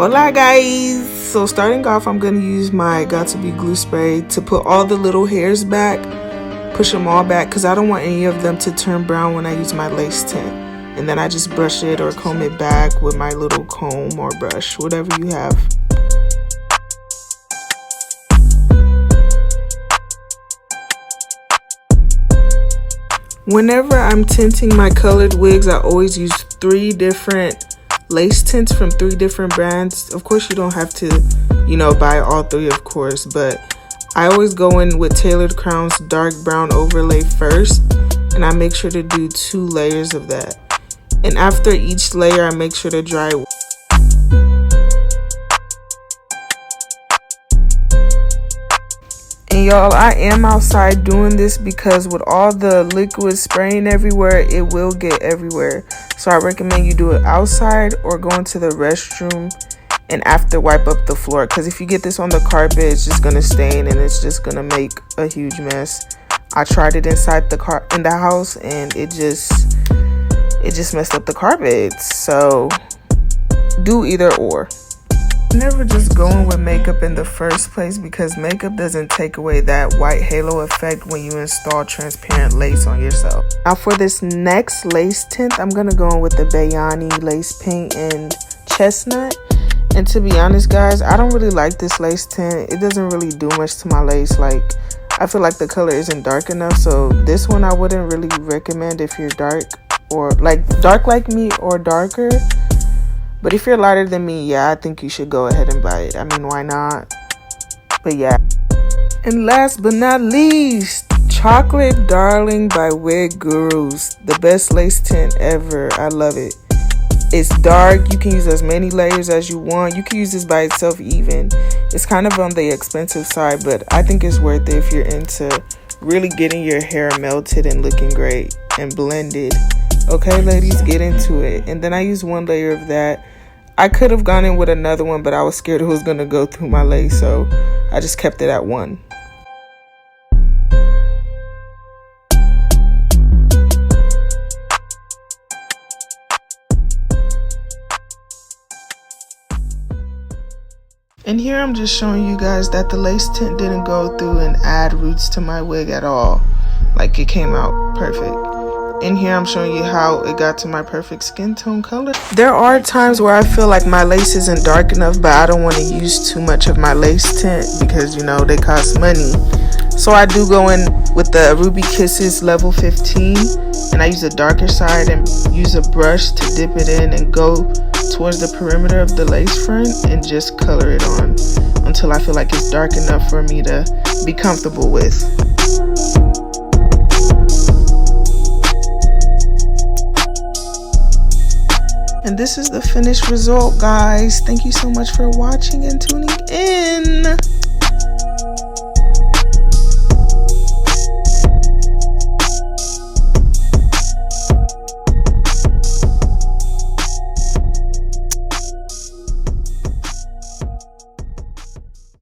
Hola guys! So starting off, I'm going to use my Got To Be glue spray to put all the little hairs back, push them all back because I don't want any of them to turn brown when I use my lace tint. And then I just brush it or comb it back with my little comb or brush, whatever you have. Whenever I'm tinting my colored wigs, I always use 3 different lace tints from 3 different brands. Of course, you don't have to, buy all 3, of course, but I always go in with Tailored Crown's dark brown overlay first, and I make sure to do 2 layers of that. And after each layer, I make sure to dry. And y'all, I am outside doing this because with all the liquid spraying everywhere, it will get everywhere. So I recommend you do it outside or go into the restroom and after wipe up the floor. Because if you get this on the carpet, it's just going to stain and it's just going to make a huge mess. I tried it inside in the house and it just messed up the carpet. So do either or. Never just going with makeup in the first place because makeup doesn't take away that white halo effect when you install transparent lace on yourself. Now for this next lace tint, I'm going to go in with the Bayani lace paint in chestnut. And to be honest guys, I don't really like this lace tint. It doesn't really do much to my lace. Like, I feel like the color isn't dark enough. So this one I wouldn't really recommend if you're dark like me or darker. But if you're lighter than me, yeah, I think you should go ahead and buy it. I mean, why not? But yeah. And last but not least, Chocolate Darling by Wig Gurus. The best lace tint ever. I love it. It's dark. You can use as many layers as you want. You can use this by itself even. It's kind of on the expensive side, but I think it's worth it if you're into really getting your hair melted and looking great and blended. Okay, ladies, get into it. And then I use 1 layer of that. I could have gone in with another one, but I was scared it was going to go through my lace, so I just kept it at 1. And here I'm just showing you guys that the lace tint didn't go through and add roots to my wig at all. Like, it came out perfect. In here I'm showing you how it got to my perfect skin tone color. There are times where I feel like my lace isn't dark enough, but I don't want to use too much of my lace tint because they cost money. So I do go in with the Ruby Kisses level 15 and I use the darker side and use a brush to dip it in and go towards the perimeter of the lace front and just color it on until I feel like it's dark enough for me to be comfortable with. And this is the finished result, guys. Thank you so much for watching and tuning in.